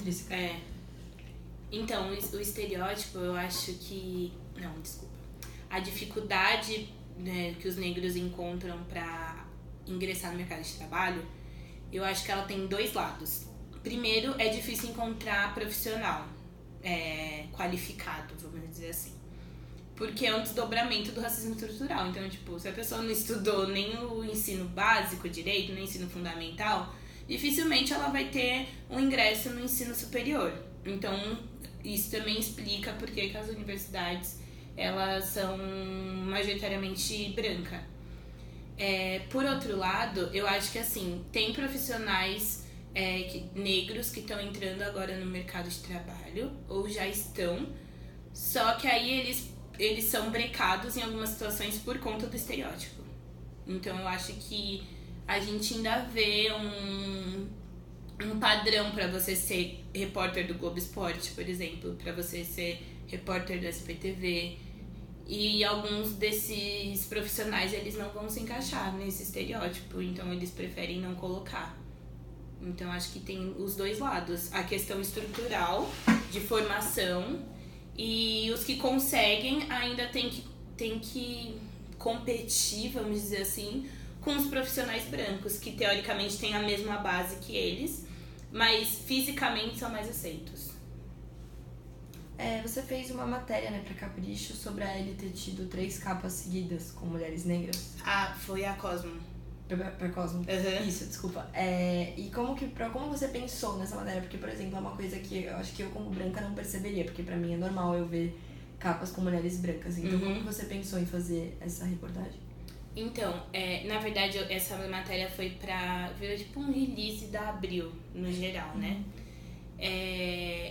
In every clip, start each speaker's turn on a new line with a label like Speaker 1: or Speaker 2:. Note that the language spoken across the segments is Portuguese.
Speaker 1: intrínseca.
Speaker 2: Então, o estereótipo, eu acho que... Não, desculpa. A dificuldade, né, que os negros encontram para ingressar no mercado de trabalho, eu acho que ela tem dois lados. Primeiro, é difícil encontrar profissional qualificado, vamos dizer assim. Porque é um desdobramento do racismo estrutural. Então, tipo, se a pessoa não estudou nem o ensino básico direito, nem o ensino fundamental, dificilmente ela vai ter um ingresso no ensino superior. Então, isso também explica por que as universidades, elas são majoritariamente brancas. Por outro lado, eu acho que, assim, tem profissionais negros que estão entrando agora no mercado de trabalho, ou já estão, só que aí eles são brecados em algumas situações por conta do estereótipo. Então eu acho que a gente ainda vê um padrão para você ser repórter do Globo Esporte, por exemplo, para você ser repórter do SPTV. E alguns desses profissionais, eles não vão se encaixar nesse estereótipo, então eles preferem não colocar. Então acho que tem os dois lados, a questão estrutural de formação, e os que conseguem ainda tem que competir, vamos dizer assim, com os profissionais brancos, que teoricamente têm a mesma base que eles, mas fisicamente são mais aceitos.
Speaker 1: Você fez uma matéria, né, pra Capricho sobre a ele ter tido 3 capas seguidas com mulheres negras.
Speaker 2: Foi a Cosmo.
Speaker 1: Pra Cosmo.
Speaker 2: Uhum.
Speaker 1: Isso, desculpa. E como você pensou nessa matéria? Porque, por exemplo, é uma coisa que eu acho que eu, como branca, não perceberia, porque pra mim é normal eu ver capas com mulheres brancas. Então, como que você pensou em fazer essa reportagem?
Speaker 2: Então, na verdade, essa matéria foi virou tipo um release da Abril, no geral, né?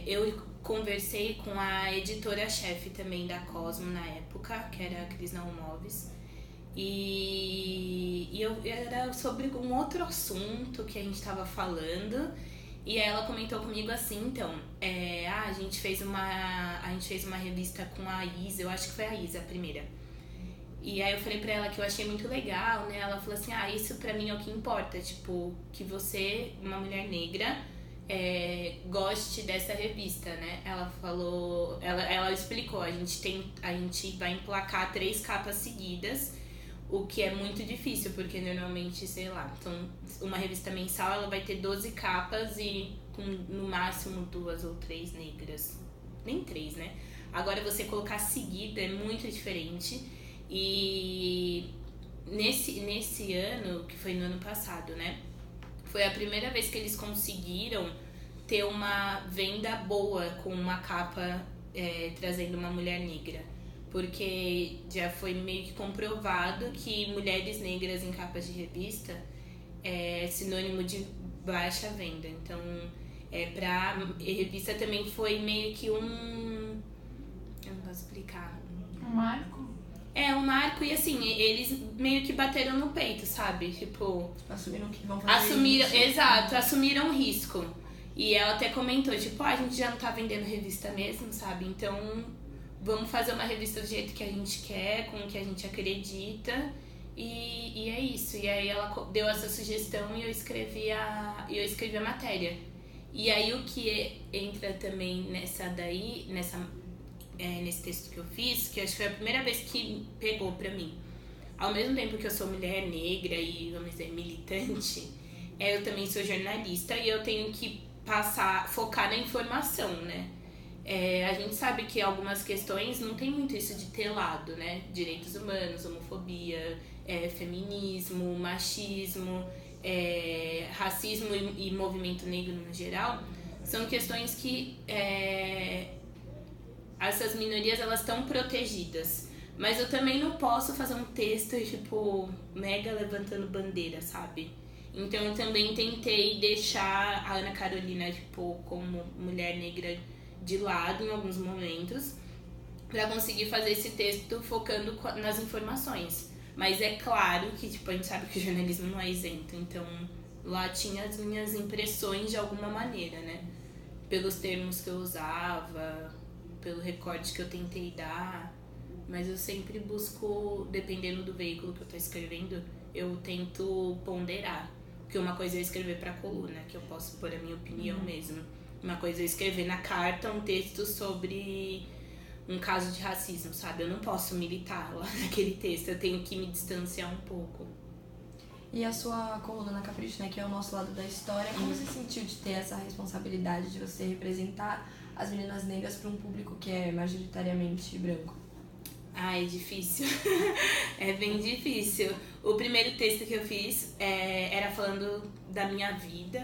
Speaker 2: Eu conversei com a editora-chefe também da Cosmo na época, que era a Cris Naumóveis. E era sobre um outro assunto que a gente estava falando, e aí ela comentou comigo assim, então, a gente fez uma revista com a Isa, eu acho que foi a Isa a primeira. E aí eu falei pra ela que eu achei muito legal, né? Ela falou assim, isso pra mim é o que importa, tipo, que você, uma mulher negra, goste dessa revista, né? Ela falou, ela explicou, a gente vai emplacar 3 capas seguidas, o que é muito difícil, porque normalmente, sei lá, então uma revista mensal ela vai ter 12 capas e com no máximo 2 ou 3 negras. Nem 3, né? Agora você colocar seguida é muito diferente. E nesse ano, que foi no ano passado, né? Foi a primeira vez que eles conseguiram ter uma venda boa com uma capa trazendo uma mulher negra. Porque já foi meio que comprovado que mulheres negras em capas de revista é sinônimo de baixa venda. Então, pra revista também foi meio que eu não posso explicar.
Speaker 3: Um marco?
Speaker 2: Um marco, e assim, eles meio que bateram no peito, sabe? Tipo...
Speaker 1: Assumiram que vão fazer isso.
Speaker 2: Exato, assumiram o risco. E ela até comentou, tipo, a gente já não tá vendendo revista mesmo, sabe? Então, vamos fazer uma revista do jeito que a gente quer, com o que a gente acredita. E é isso. E aí ela deu essa sugestão e eu escrevi a matéria. E aí o que entra também nesse texto que eu fiz, que acho que foi a primeira vez que pegou pra mim. Ao mesmo tempo que eu sou mulher negra e, vamos dizer, militante, eu também sou jornalista e eu tenho que focar na informação, né? A gente sabe que algumas questões não tem muito isso de ter lado, né? Direitos humanos, homofobia, feminismo, machismo, racismo e movimento negro no geral, são questões que essas minorias, elas estão protegidas. Mas eu também não posso fazer um texto, tipo, mega levantando bandeira, sabe? Então eu também tentei deixar a Ana Carolina, tipo, como mulher negra de lado em alguns momentos, pra conseguir fazer esse texto focando nas informações. Mas é claro que, tipo, a gente sabe que o jornalismo não é isento, então lá tinha as minhas impressões de alguma maneira, né? Pelos termos que eu usava, pelo recorte que eu tentei dar, mas eu sempre busco, dependendo do veículo que eu tô escrevendo, eu tento ponderar. Porque uma coisa é escrever pra coluna, que eu posso pôr a minha opinião mesmo. Uma coisa é escrever na carta um texto sobre um caso de racismo, sabe? Eu não posso militar lá naquele texto, eu tenho que me distanciar um pouco.
Speaker 1: E a sua coluna na Capricho, né, que é o nosso lado da história, como você sentiu de ter essa responsabilidade de você representar as meninas negras para um público que é majoritariamente branco?
Speaker 2: Ah, é difícil. É bem difícil. O primeiro texto que eu fiz era falando da minha vida,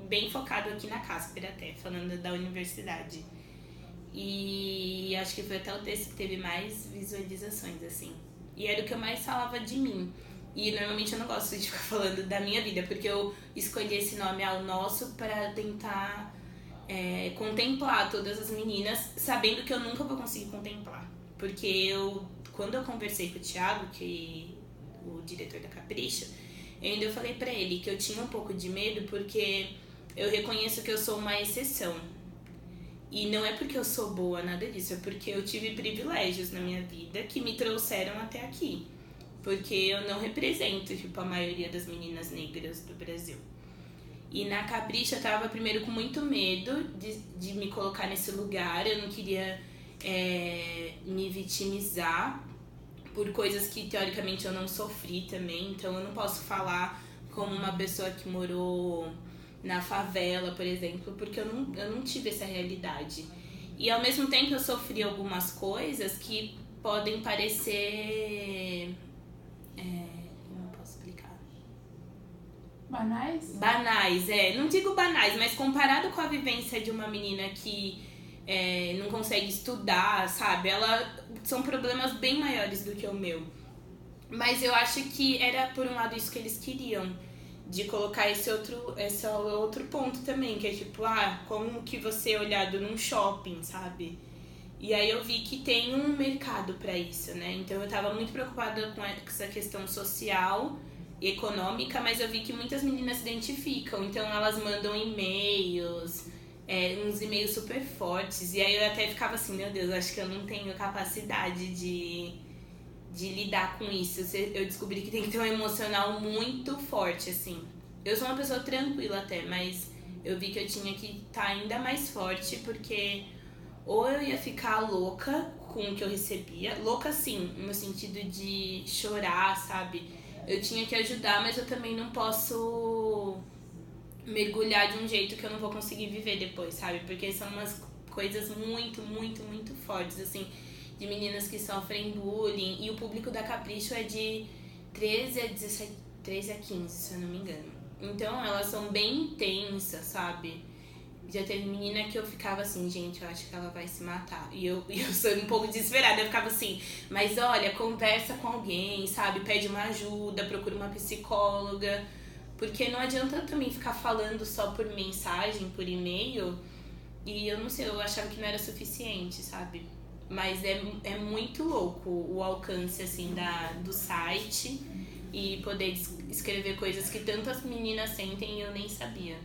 Speaker 2: bem focado aqui na Casper até, falando da universidade. E acho que foi até o texto que teve mais visualizações, assim. E era o que eu mais falava de mim. E normalmente eu não gosto de ficar falando da minha vida, porque eu escolhi esse nome ao nosso para tentar contemplar todas as meninas, sabendo que eu nunca vou conseguir contemplar. Porque quando eu conversei com o Thiago, que o diretor da Capricho, eu falei pra ele que eu tinha um pouco de medo, porque eu reconheço que eu sou uma exceção. E não é porque eu sou boa, nada disso, é porque eu tive privilégios na minha vida que me trouxeram até aqui. Porque eu não represento, a maioria das meninas negras do Brasil. E na Capricho eu tava primeiro com muito medo de me colocar nesse lugar, eu não queria me vitimizar por coisas que teoricamente eu não sofri também, então eu não posso falar como uma pessoa que morou na favela, por exemplo, porque eu não tive essa realidade. E ao mesmo tempo eu sofri algumas coisas que podem parecer... como eu posso explicar?
Speaker 3: Banais?
Speaker 2: Banais, não digo banais, mas comparado com a vivência de uma menina que não consegue estudar, sabe? São problemas bem maiores do que o meu. Mas eu acho que era, por um lado, isso que eles queriam. De colocar esse outro ponto também, que é como que você é olhado num shopping, sabe? E aí eu vi que tem um mercado pra isso, né? Então eu tava muito preocupada com essa questão social e econômica, mas eu vi que muitas meninas se identificam. Então elas mandam e-mails... uns e-mails super fortes, e aí eu até ficava assim, meu Deus, acho que eu não tenho capacidade de lidar com isso. Eu descobri que tem que ter um emocional muito forte, assim. Eu sou uma pessoa tranquila até, mas eu vi que eu tinha que estar ainda mais forte, porque ou eu ia ficar louca com o que eu recebia, louca assim, no sentido de chorar, sabe? Eu tinha que ajudar, mas eu também não posso mergulhar de um jeito que eu não vou conseguir viver depois, sabe? Porque são umas coisas muito, muito, muito fortes, assim, de meninas que sofrem bullying. E o público da Capricho é de 13 a 17, 13 a 15, se eu não me engano. Então elas são bem intensas, sabe? Já teve menina que eu ficava assim, gente, eu acho que ela vai se matar. E eu sou um pouco desesperada, eu ficava assim, mas olha, conversa com alguém, sabe? Pede uma ajuda, procura uma psicóloga. Porque não adianta também ficar falando só por mensagem, por e-mail. E eu não sei, eu achava que não era suficiente, sabe? Mas é muito louco o alcance, assim, do site. E poder escrever coisas que tantas meninas sentem e eu nem sabia.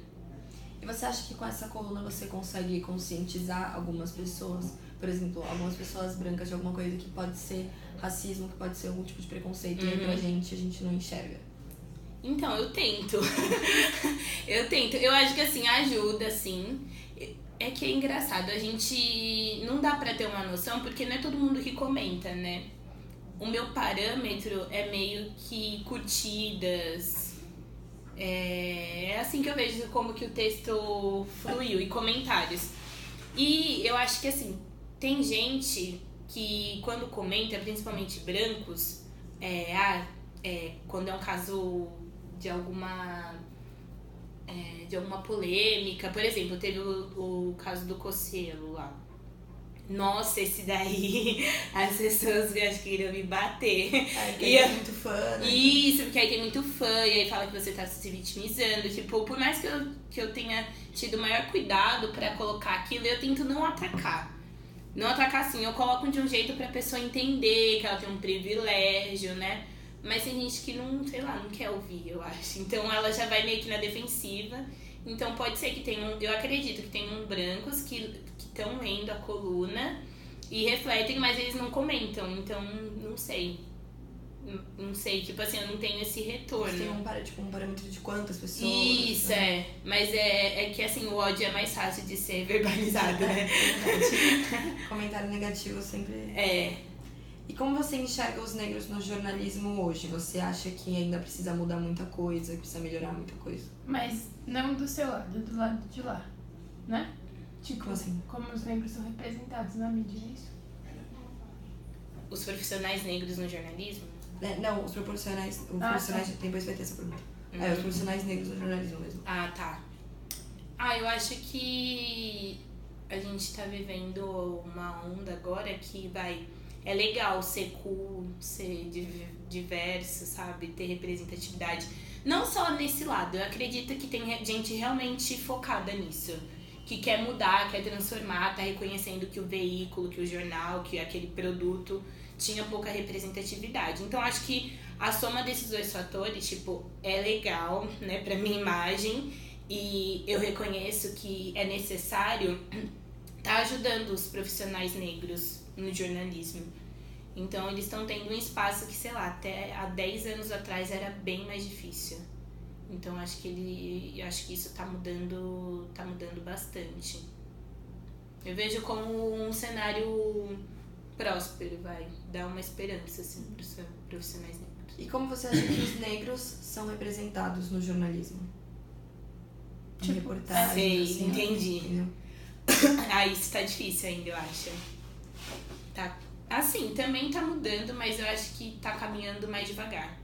Speaker 1: E você acha que com essa coluna você consegue conscientizar algumas pessoas? Por exemplo, algumas pessoas brancas de alguma coisa que pode ser racismo, que pode ser algum tipo de preconceito. E aí a gente não enxerga.
Speaker 2: Então, eu tento. Eu acho que, assim, ajuda, assim. É que é engraçado, a gente não dá pra ter uma noção, porque não é todo mundo que comenta, né? O meu parâmetro é meio que curtidas. É assim que eu vejo como que o texto fluiu, e comentários. E eu acho que, assim, tem gente que quando comenta, principalmente brancos, quando é um caso de alguma polêmica. Por exemplo, teve o caso do Cocielo lá. Nossa, esse daí as pessoas acho que iriam me bater.
Speaker 1: E é muito fã, né?
Speaker 2: Isso, porque aí tem muito fã, e aí fala que você tá se vitimizando. Tipo, por mais que eu tenha tido o maior cuidado pra colocar aquilo, eu tento não atacar. Não atacar assim, eu coloco de um jeito pra pessoa entender que ela tem um privilégio, né? Mas tem gente que não, sei lá, não quer ouvir, eu acho. Então ela já vai meio que na defensiva. Então pode ser que tenham, eu acredito que tenham brancos que estão lendo a coluna e refletem, mas eles não comentam. Então, não sei. Não sei, tipo assim, eu não tenho esse retorno.
Speaker 1: Você tem um parâmetro de quantas pessoas?
Speaker 2: Isso, Mas é que assim, o ódio é mais fácil de ser verbalizado, né?
Speaker 1: Comentário negativo sempre...
Speaker 2: É.
Speaker 1: E como você enxerga os negros no jornalismo hoje? Você acha que ainda precisa mudar muita coisa, que precisa melhorar muita coisa?
Speaker 3: Mas não do seu lado, do lado de lá, né? Tipo,
Speaker 1: Como assim?
Speaker 3: como os negros são representados na mídia, é isso?
Speaker 2: Os profissionais negros no jornalismo?
Speaker 1: Não, os proporcionais... Depois vai ter essa pergunta. Os profissionais negros no jornalismo mesmo.
Speaker 2: Ah, tá. Eu acho que a gente tá vivendo uma onda agora que é legal ser cool, ser diverso, sabe? Ter representatividade. Não só nesse lado, eu acredito que tem gente realmente focada nisso. Que quer mudar, quer transformar, tá reconhecendo que o veículo, que o jornal, que aquele produto tinha pouca representatividade. Então, acho que a soma desses dois fatores, tipo, é legal, né, pra minha imagem. E eu reconheço que é necessário tá ajudando os profissionais negros no jornalismo. Então, eles estão tendo um espaço que, sei lá, até há 10 anos atrás era bem mais difícil. Então, acho que isso tá mudando bastante. Eu vejo como um cenário próspero, dar uma esperança, assim, pros profissionais negros.
Speaker 1: E como você acha que os negros são representados no jornalismo? Em reportagens,
Speaker 2: sei,
Speaker 1: assim,
Speaker 2: entendi.
Speaker 1: Entendeu?
Speaker 2: Isso tá difícil ainda, eu acho. Tá. Assim, também tá mudando, mas eu acho que tá caminhando mais devagar.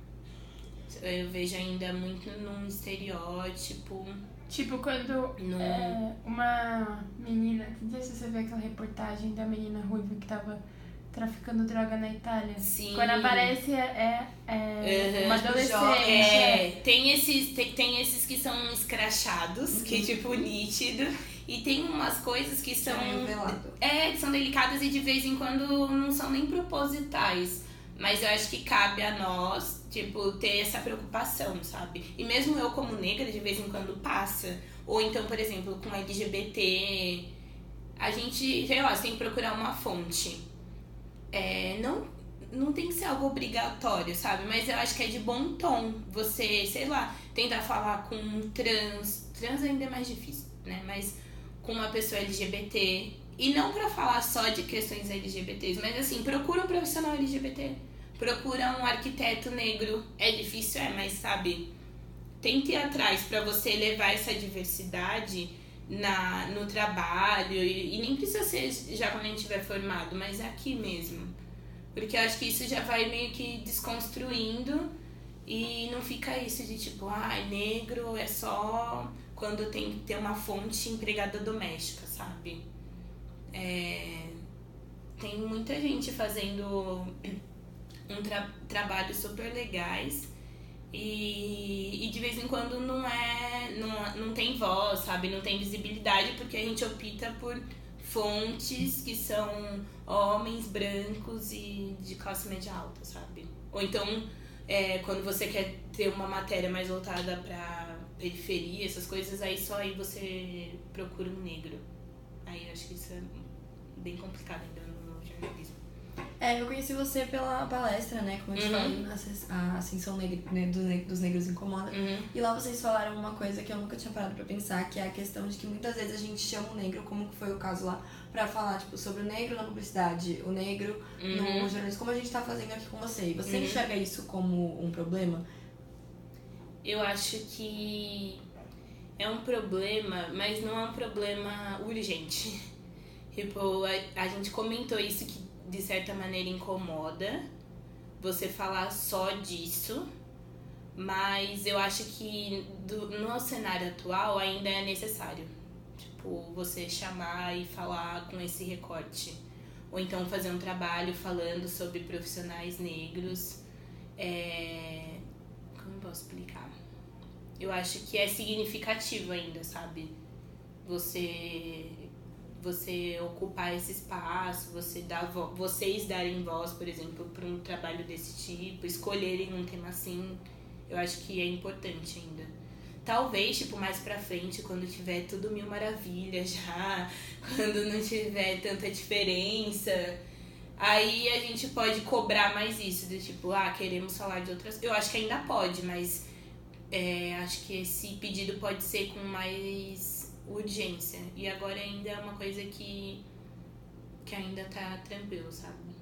Speaker 2: Eu vejo ainda muito num estereótipo.
Speaker 3: Tipo, quando uma menina... Não sei se você vê aquela reportagem da menina ruiva que tava traficando droga na Itália.
Speaker 2: Sim.
Speaker 3: Quando aparece uma adolescente.
Speaker 2: Tem esses que são escrachados, que tipo, nítido. E tem umas coisas que são... que são delicadas e de vez em quando não são nem propositais. Mas eu acho que cabe a nós, tipo, ter essa preocupação, sabe? E mesmo eu como negra, de vez em quando passa. Ou então, por exemplo, com LGBT, a gente, sei lá, você tem que procurar uma fonte. Não tem que ser algo obrigatório, sabe? Mas eu acho que é de bom tom você, sei lá, tentar falar com um trans ainda é mais difícil, né? Mas com uma pessoa LGBT. E não pra falar só de questões LGBTs, mas assim, procura um profissional LGBT. Procura um arquiteto negro. É difícil, mas sabe, tente ir atrás pra você levar essa diversidade no trabalho. E nem precisa ser já quando a gente estiver formado, mas é aqui mesmo. Porque eu acho que isso já vai meio que desconstruindo e não fica isso de tipo, negro é só quando tem que ter uma fonte empregada doméstica, sabe? Tem muita gente fazendo trabalhos super legais e de vez em quando não tem voz, sabe? Não tem visibilidade porque a gente opta por fontes que são homens brancos e de classe média alta, sabe? Ou então, quando você quer ter uma matéria mais voltada pra periferia, essas coisas, aí você procura um negro. Aí eu acho que isso é bem complicado ainda no jornalismo.
Speaker 1: Eu conheci você pela palestra, né? Como eu te falei, a Ascensão dos Negros Incomoda. E lá vocês falaram uma coisa que eu nunca tinha parado pra pensar, que é a questão de que muitas vezes a gente chama o negro, como que foi o caso lá, pra falar, tipo, sobre o negro na publicidade, o negro no jornalismo, como a gente tá fazendo aqui com você. E você enxerga isso como um problema?
Speaker 2: Eu acho que é um problema, mas não é um problema urgente. Tipo, a gente comentou isso que de certa maneira incomoda você falar só disso, mas eu acho que no cenário atual ainda é necessário, tipo, você chamar e falar com esse recorte, ou então fazer um trabalho falando sobre profissionais negros. Como eu posso explicar? Eu acho que é significativo ainda, sabe? Você ocupar esse espaço, vocês darem voz, por exemplo, para um trabalho desse tipo, escolherem um tema assim, eu acho que é importante ainda. Talvez, tipo, mais pra frente, quando tiver tudo mil maravilhas já, quando não tiver tanta diferença, Aí a gente pode cobrar mais isso, de tipo, queremos falar de outras... Eu acho que ainda pode, mas acho que esse pedido pode ser com mais urgência. E agora ainda é uma coisa que ainda tá tranquilo, sabe?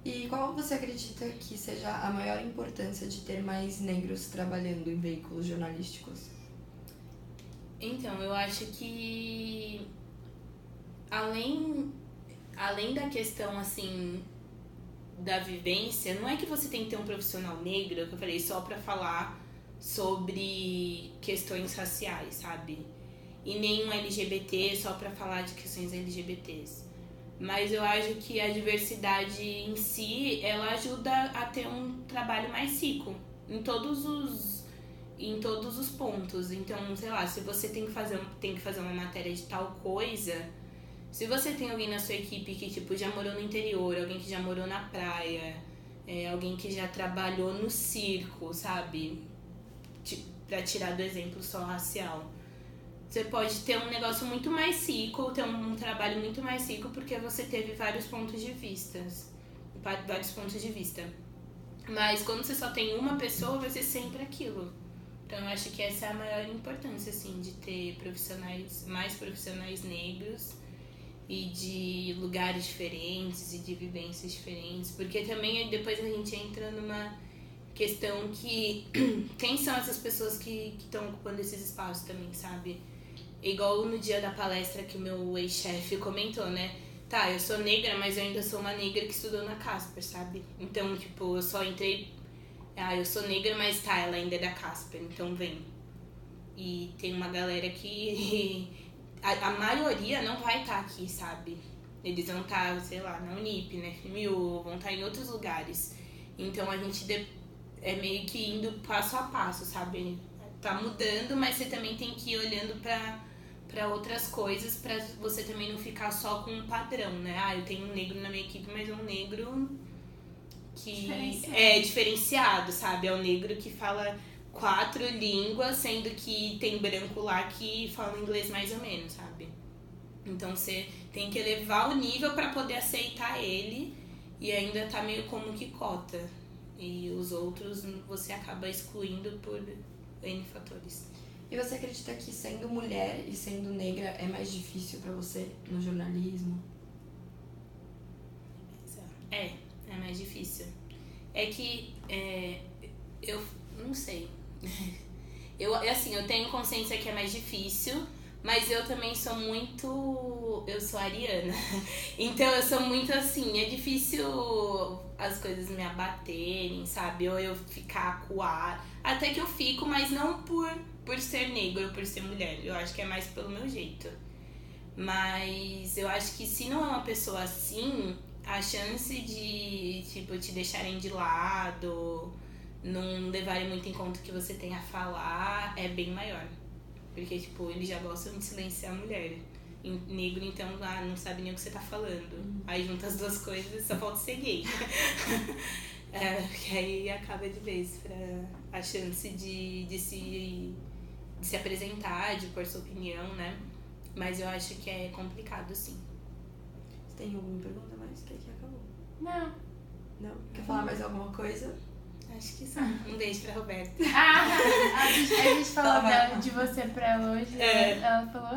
Speaker 1: E qual você acredita que seja a maior importância de ter mais negros trabalhando em veículos jornalísticos?
Speaker 2: Então, eu acho que além da questão, assim, da vivência, não é que você tem que ter um profissional negro, que eu falei, só pra falar sobre questões raciais, sabe? E nem um LGBT só pra falar de questões LGBTs. Mas eu acho que a diversidade em si, ela ajuda a ter um trabalho mais rico em todos os pontos. Então, sei lá, se você tem que fazer uma matéria de tal coisa, se você tem alguém na sua equipe que tipo, já morou no interior, alguém que já morou na praia, alguém que já trabalhou no circo, sabe? Pra tirar do exemplo só racial. Você pode ter um negócio muito mais rico, ter um trabalho muito mais rico, porque você teve vários pontos de vista. Mas quando você só tem uma pessoa, vai ser sempre aquilo. Então eu acho que essa é a maior importância, assim, de ter mais profissionais negros e de lugares diferentes e de vivências diferentes. Porque também depois a gente entra numa questão que quem são essas pessoas que estão ocupando esses espaços também, sabe? Igual no dia da palestra que o meu ex-chefe comentou, né? Tá, eu sou negra, mas eu ainda sou uma negra que estudou na Casper, sabe? Então, tipo, eu só entrei... eu sou negra, mas tá, ela ainda é da Casper, então vem. E tem uma galera que... a maioria não vai estar aqui, sabe? Eles vão estar, sei lá, na Unip, na FMU, vão estar em outros lugares. Então, a gente é meio que indo passo a passo, sabe? Tá mudando, mas você também tem que ir olhando pra outras coisas, pra você também não ficar só com um padrão, né? Eu tenho um negro na minha equipe, mas é um negro que é diferenciado, sabe? É um negro que fala 4 línguas, sendo que tem branco lá que fala inglês mais ou menos, sabe? Então você tem que elevar o nível pra poder aceitar ele e ainda tá meio como que cota. E os outros você acaba excluindo por N fatores.
Speaker 1: E você acredita que sendo mulher e sendo negra é mais difícil pra você no jornalismo?
Speaker 2: É mais difícil. É que eu não sei. Eu tenho consciência que é mais difícil, mas eu também sou muito... Eu sou ariana. Então eu sou muito assim, é difícil as coisas me abaterem, sabe? Ou eu ficar acuada. Até que eu fico, mas não por ser negro ou por ser mulher. Eu acho que é mais pelo meu jeito. Mas eu acho que se não é uma pessoa assim, a chance de, tipo, te deixarem de lado, não levarem muito em conta o que você tem a falar, é bem maior. Porque, tipo, eles já gostam de silenciar a mulher. Negro, então, não sabe nem o que você tá falando. Aí junta as duas coisas, só falta ser gay. Que aí acaba de vez pra a chance de se apresentar, de pôr sua opinião, né? Mas eu acho que é complicado, sim.
Speaker 1: Você tem alguma pergunta mais? Que aqui acabou.
Speaker 3: Não.
Speaker 1: Quer falar mais alguma coisa?
Speaker 2: Acho que sim. Um beijo pra Roberta.
Speaker 3: A gente falou de você pra ela hoje. Ela falou...